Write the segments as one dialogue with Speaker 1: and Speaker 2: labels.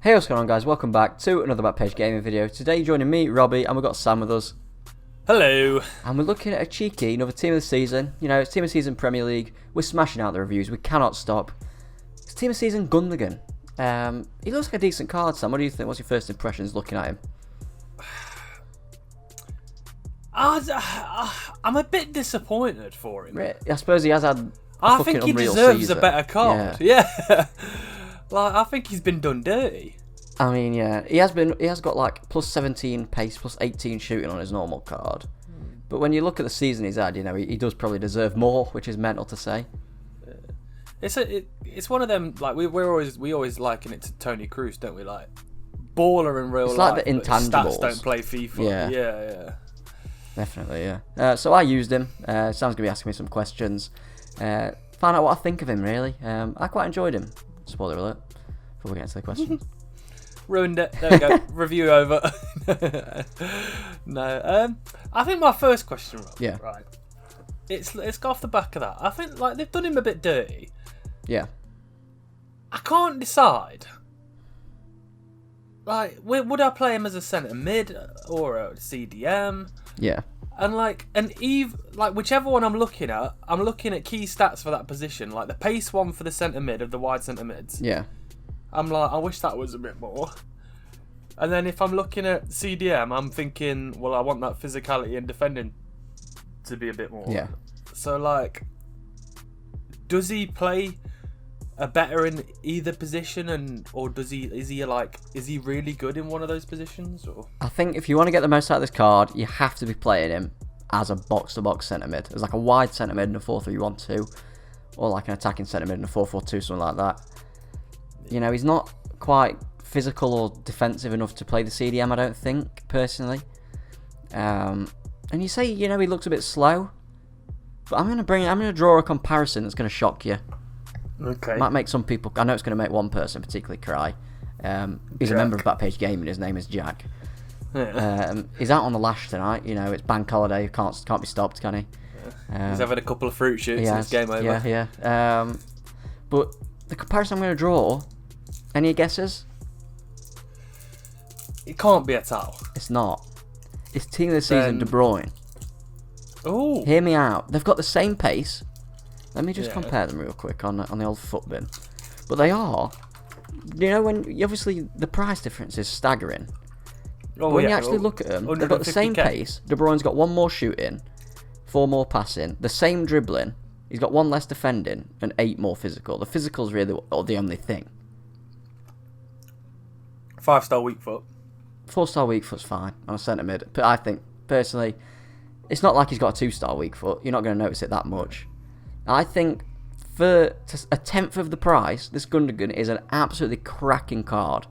Speaker 1: Hey, what's going on, guys? Welcome back to another Backpage gaming video. Today joining me, Robbie, and we've got Sam with us.
Speaker 2: Hello.
Speaker 1: And we're looking at a cheeky, another team of the season. You know, it's team of the season Premier League. We're smashing out the reviews. We cannot stop. It's team of the season Gundogan. He looks like a decent card, Sam. What do you think? What's your first impressions looking at him?
Speaker 2: I'm a bit disappointed for him.
Speaker 1: I suppose he has had
Speaker 2: I think he deserves
Speaker 1: season.
Speaker 2: a better card. Yeah. Like, I think he's been done dirty.
Speaker 1: I mean, yeah, he has got like plus 17 pace, plus 18 shooting on his normal card. But when you look at the season he's had, you know, he does probably deserve more, which is mental to say.
Speaker 2: It's one of them, like we always liken it to Tony Cruz, don't we? Like, baller in real life.
Speaker 1: It's like the intangibles.
Speaker 2: Stats don't play FIFA. Yeah.
Speaker 1: Definitely, yeah. So I used him. Sam's going to be asking me some questions. Find out what I think of him, really. I quite enjoyed him. Spoiler alert. Before we get into the questions.
Speaker 2: Ruined it. There we go. Review over. No. I think my first question, Rob,
Speaker 1: yeah.
Speaker 2: Right. It's got off the back of that. I think like they've done him a bit dirty.
Speaker 1: Yeah.
Speaker 2: I can't decide. Like, would I play him as a centre mid or a CDM?
Speaker 1: Yeah.
Speaker 2: And like whichever one I'm looking at key stats for that position. Like the pace one for the centre mid of the wide centre mids.
Speaker 1: Yeah.
Speaker 2: I'm like, I wish that was a bit more. And then if I'm looking at CDM, I'm thinking, well, I want that physicality and defending to be a bit more.
Speaker 1: Yeah.
Speaker 2: So like, does he play a better in either position, or is he really good in one of those positions? Or
Speaker 1: I think if you want to get the most out of this card, you have to be playing him as a box-to-box centre mid. As like a wide centre mid in a 4-3-1-2, or like an attacking centre mid in a 4-4-2, something like that. You know, he's not quite physical or defensive enough to play the CDM, I don't think, personally. And you say, you know, he looks a bit slow, but I'm going to draw a comparison that's going to shock you.
Speaker 2: Okay.
Speaker 1: Might make some people, I know it's going to make one person particularly cry. He's a member of Backpage Gaming, his name is Jack.
Speaker 2: Yeah.
Speaker 1: He's out on the lash tonight, you know, it's bank holiday, can't be stopped, can he?
Speaker 2: He's having a couple of fruit shoots and it's game over.
Speaker 1: Yeah. But the comparison I'm going to draw, any guesses?
Speaker 2: It can't be a towel.
Speaker 1: It's not. It's team of the season De Bruyne.
Speaker 2: Oh.
Speaker 1: Hear me out. They've got the same pace. Let me just compare them real quick on the old foot bin. But they are, you know, obviously the price difference is staggering.
Speaker 2: Oh,
Speaker 1: when you actually look at them, they've got the same pace. De Bruyne's got one more shooting, 4 more passing, the same dribbling. He's got 1 less defending and 8 more physical. The physical's really the only thing.
Speaker 2: 5-star weak foot.
Speaker 1: 4-star weak foot's fine on a centre mid. But I think, personally, it's not like he's got a 2-star weak foot. You're not going to notice it that much. I think for a tenth of the price, this Gundogan is an absolutely cracking card.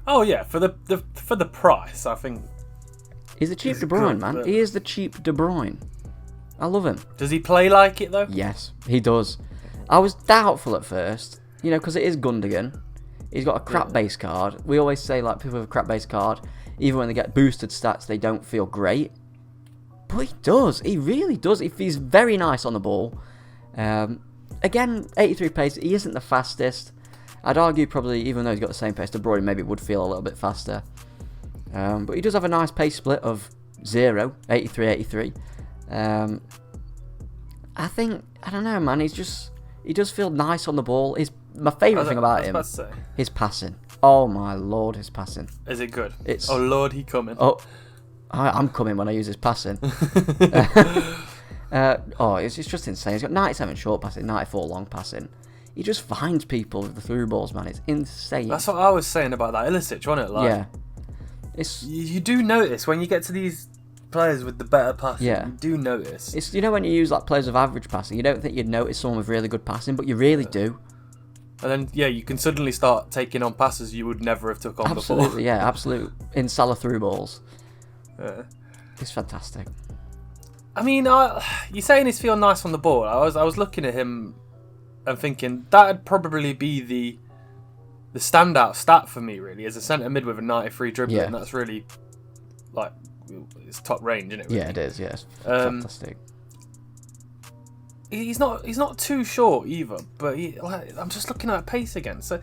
Speaker 2: Oh yeah, for the price, I think.
Speaker 1: He's the cheap De Bruyne, man. He is the cheap De Bruyne. I love him.
Speaker 2: Does he play like it though?
Speaker 1: Yes, he does. I was doubtful at first, you know, because it is Gundogan. He's got a crap base card. We always say, like, people with a crap base card, even when they get boosted stats, they don't feel great. But he does. He really does. He's very nice on the ball. Again, 83 pace. He isn't the fastest. I'd argue probably, even though he's got the same pace, De Bruyne maybe would feel a little bit faster. But he does have a nice pace split of 0, 83, 83. I think, I don't know, man. He does feel nice on the ball. My favourite thing about him, his passing. Oh my lord, his passing.
Speaker 2: Is it good? Oh lord, he coming.
Speaker 1: Oh, I'm coming when I use his passing. It's just insane. He's got 97 short passing, 94 long passing. He just finds people with the through balls, man. It's insane.
Speaker 2: That's what I was saying about that Ilicic, wasn't it? Like,
Speaker 1: yeah.
Speaker 2: You do notice when you get to these players with the better passing.
Speaker 1: Yeah.
Speaker 2: You do notice.
Speaker 1: It's, you know, when you use like players of average passing, you don't think you'd notice someone with really good passing, but you really do.
Speaker 2: And then, yeah, you can suddenly start taking on passes you would never have took on before.
Speaker 1: Absolutely, yeah, absolute Salah through balls.
Speaker 2: Yeah.
Speaker 1: It's fantastic.
Speaker 2: I mean, you're saying he's feel nice on the ball. I was looking at him and thinking that'd probably be the standout stat for me, really, as a centre mid with a 93 dribbling.
Speaker 1: Yeah.
Speaker 2: That's really, like, it's top range, isn't it? Really?
Speaker 1: Yeah, it is. Yes, yeah, fantastic.
Speaker 2: He's not too short either, but I'm just looking at pace again. So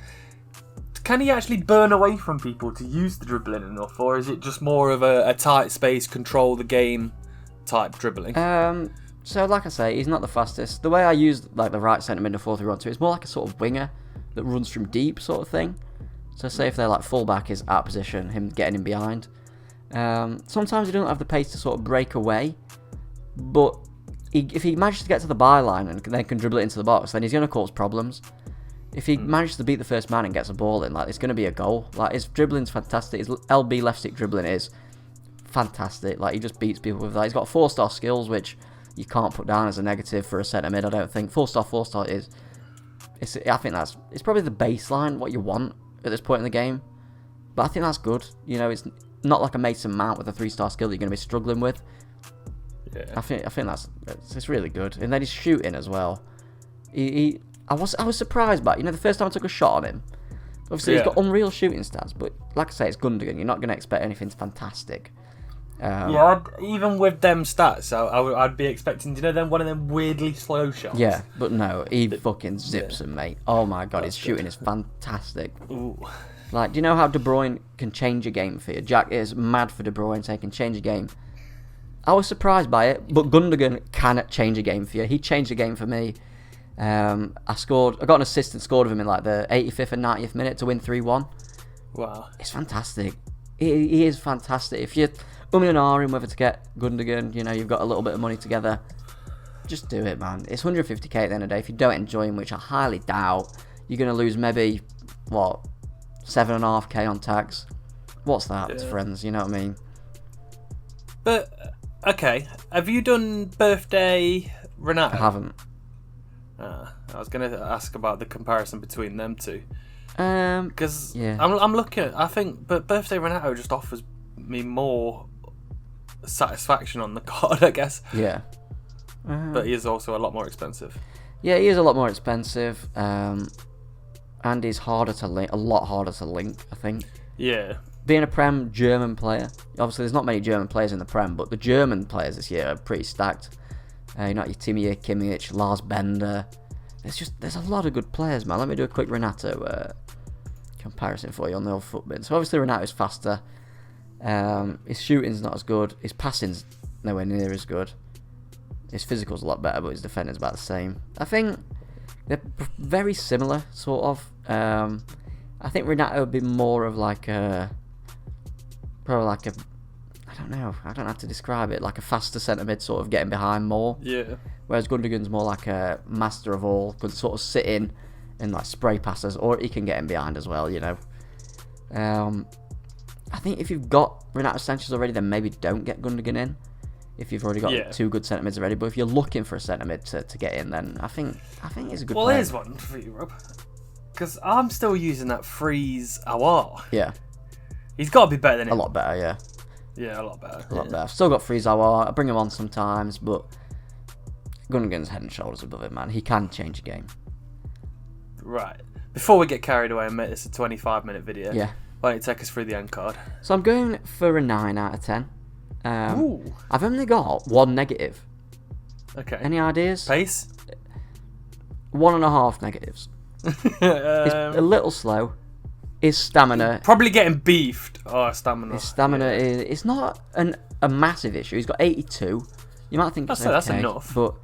Speaker 2: can he actually burn away from people to use the dribbling enough, or is it just more of a tight space, control the game type dribbling?
Speaker 1: So like I say, he's not the fastest. The way I use like the right centre mid, the 4-3-1-2, it's more like a sort of winger that runs from deep sort of thing. So say if they're like fullback is out of position, him getting in behind. Sometimes he doesn't have the pace to sort of break away, but if he manages to get to the byline and then can dribble it into the box, then he's going to cause problems. If he manages to beat the first man and gets a ball in, like it's going to be a goal. Like his dribbling's fantastic. His LB left stick dribbling is fantastic. Like he just beats people with that. He's got 4-star skills, which you can't put down as a negative for a centre mid. I don't think 4-star is. I think it's probably the baseline what you want at this point in the game. But I think that's good. You know, it's not like a Mason Mount with a 3-star skill that you're going to be struggling with.
Speaker 2: Yeah.
Speaker 1: I think it's really good. And then he's shooting as well. I was surprised by it. You know, the first time I took a shot on him, obviously he's got unreal shooting stats, but like I say, it's Gundogan. You're not going to expect anything fantastic.
Speaker 2: Even with them stats, I'd be expecting, one of them weirdly slow shots.
Speaker 1: Yeah, but no, he fucking zips him, mate. Oh my god, his shooting is fantastic.
Speaker 2: Ooh.
Speaker 1: Like, do you know how De Bruyne can change a game for you? Jack is mad for De Bruyne, so he can change a game. I was surprised by it, but Gundogan can change a game for you. He changed a game for me. I got an assist and scored with him in like the 85th and 90th minute to win 3-1.
Speaker 2: Wow.
Speaker 1: It's fantastic. He is fantastic. If you're and ahhing whether to get Gundogan, you've got a little bit of money together, just do it, man. It's 150k at the end of the day. If you don't enjoy him, which I highly doubt, you're going to lose maybe, 7.5k on tax. What's that, friends? You know what I mean?
Speaker 2: But, okay. Have you done birthday Renato?
Speaker 1: I haven't.
Speaker 2: I was going to ask about the comparison between them two. Because
Speaker 1: yeah.
Speaker 2: I'm looking at, I think, but birthday Renato just offers me more satisfaction on the card, I guess.
Speaker 1: Yeah.
Speaker 2: But he is also a lot more expensive.
Speaker 1: Yeah, he is a lot more expensive. And he's harder to link, a lot harder to link, I think.
Speaker 2: Yeah.
Speaker 1: Being a Prem German player, obviously there's not many German players in the Prem, but the German players this year are pretty stacked. Your Timmy Kimmich, Lars Bender. There's a lot of good players, man. Let me do a quick Renato comparison for you on the old footbin. So obviously Renato's faster. His shooting's not as good. His passing's nowhere near as good. His physical's a lot better, but his defending's about the same. I think they're very similar, sort of. I think Renato would be more of like I don't know. I don't have to describe it. Like a faster centre mid, sort of getting behind more.
Speaker 2: Yeah.
Speaker 1: Whereas Gundogan's more like a master of all, could sort of sit in and like spray passes, or he can get in behind as well. I think if you've got Renato Sanchez already, then maybe don't get Gundogan in. If you've already got two good centre mids already, but if you're looking for a centre mid to get in, then I think he's a good player.
Speaker 2: Well, here's one for you, Rob. Because I'm still using that Freeze Awar.
Speaker 1: Yeah.
Speaker 2: He's got to be better than him.
Speaker 1: A lot better, yeah.
Speaker 2: Yeah, a lot better.
Speaker 1: A lot better. I've still got Frizawa. I bring him on sometimes, but Gundogan's head and shoulders above him, man. He can change a game.
Speaker 2: Right. Before we get carried away and make this a 25-minute video,
Speaker 1: yeah.
Speaker 2: Why don't you take us through the end card?
Speaker 1: So I'm going for a 9 out of 10.
Speaker 2: Ooh.
Speaker 1: I've only got one negative.
Speaker 2: Okay.
Speaker 1: Any ideas?
Speaker 2: Pace?
Speaker 1: 1.5 negatives. It's a little slow. His stamina...
Speaker 2: Probably getting beefed. Oh, stamina.
Speaker 1: His stamina is... It's not a massive issue. He's got 82. You might think
Speaker 2: that's enough.
Speaker 1: But,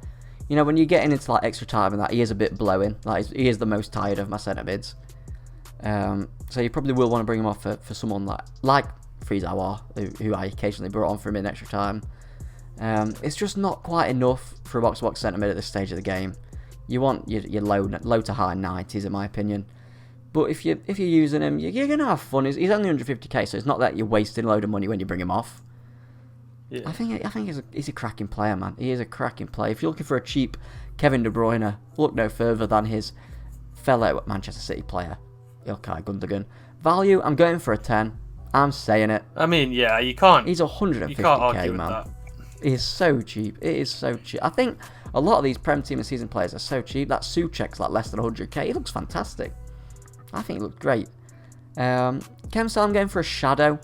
Speaker 1: when you're getting into like extra time and that, he is a bit blowing. Like, he is the most tired of my centre mids. So you probably will want to bring him off for someone like Frizawa, who I occasionally brought on for him in extra time. It's just not quite enough for a box-to-box centre mid at this stage of the game. You want your low to high 90s, in my opinion. But if you're using him, you're going to have fun. He's only 150k, so it's not that you're wasting a load of money when you bring him off.
Speaker 2: Yeah.
Speaker 1: I think he's a cracking player, man. He is a cracking player. If you're looking for a cheap Kevin De Bruyne, look no further than his fellow Manchester City player, Ilkay Gundogan. Value, I'm going for a 10. I'm saying it.
Speaker 2: I mean, yeah, you can't.
Speaker 1: He's 150k,
Speaker 2: you can't argue
Speaker 1: man.
Speaker 2: with that.
Speaker 1: He is so cheap. It is so cheap. I think a lot of these Prem Team and season players are so cheap. That Souček's like less than 100k. He looks fantastic. I think he looked great. Kemsal, I'm going for a shadow.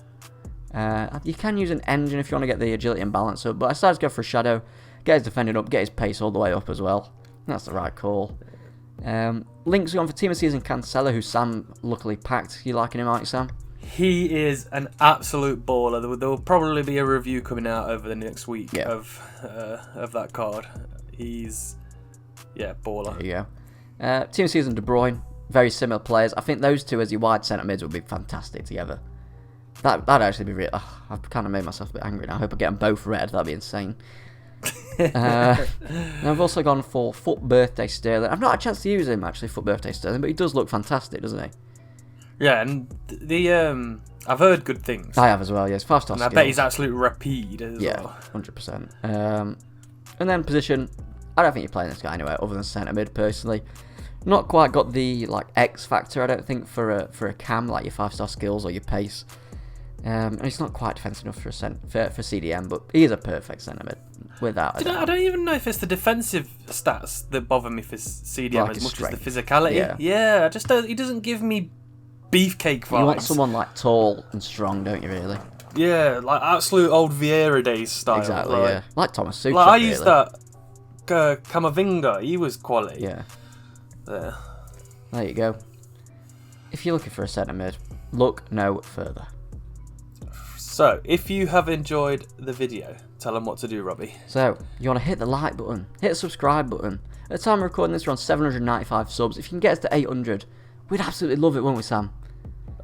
Speaker 1: You can use an engine if you want to get the agility and balance up, but I decided to go for a shadow, get his defending up, get his pace all the way up as well. That's the right call. Links are on for Team of the Season Cancelo, who Sam luckily packed. You liking him, aren't you, Sam?
Speaker 2: He is an absolute baller. There will probably be a review coming out over the next week of that card. He's baller.
Speaker 1: There you go. Team of the Season De Bruyne, very similar players. I think those two as your wide centre mids would be fantastic together. That'd actually be real. I've kind of made myself a bit angry now. I hope I get them both red. That'd be insane. And I've also gone for Foot Birthday Sterling. I've not had a chance to use him actually, Foot Birthday Sterling, but he does look fantastic, doesn't he?
Speaker 2: Yeah, and the I've heard good things.
Speaker 1: I have as well. Yes, 5-star.
Speaker 2: And I bet he's absolute rapide as well.
Speaker 1: 100%. And then position. I don't think you're playing this guy anyway, other than centre mid personally. Not quite got the X factor, I don't think, for a cam like your 5-star skills or your pace. And he's not quite defensive enough for CDM, but he is a perfect centre mid without a doubt.
Speaker 2: I don't even know if it's the defensive stats that bother me for CDM as much as the physicality. Yeah, I just don't. He doesn't give me beefcake vibes.
Speaker 1: You want someone tall and strong, don't you? Really?
Speaker 2: Yeah, like absolute old Vieira days style.
Speaker 1: Exactly. Yeah, like Thomas Suchek.
Speaker 2: I used that Camavinga. He was quality.
Speaker 1: Yeah.
Speaker 2: There
Speaker 1: you go. If you're looking for a centre mid, look no further.
Speaker 2: So, if you have enjoyed the video, tell them what to do, Robbie.
Speaker 1: So, you want to hit the like button, hit the subscribe button. At the time of recording this, we're on 795 subs. If you can get us to 800, we'd absolutely love it, won't we, Sam?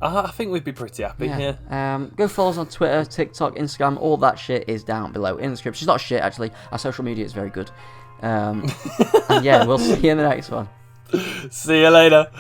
Speaker 2: I think we'd be pretty happy, yeah.
Speaker 1: Go follow us on Twitter, TikTok, Instagram. All that shit is down below in the description. It's not shit, actually. Our social media is very good. And yeah, we'll see you in the next one.
Speaker 2: See you later.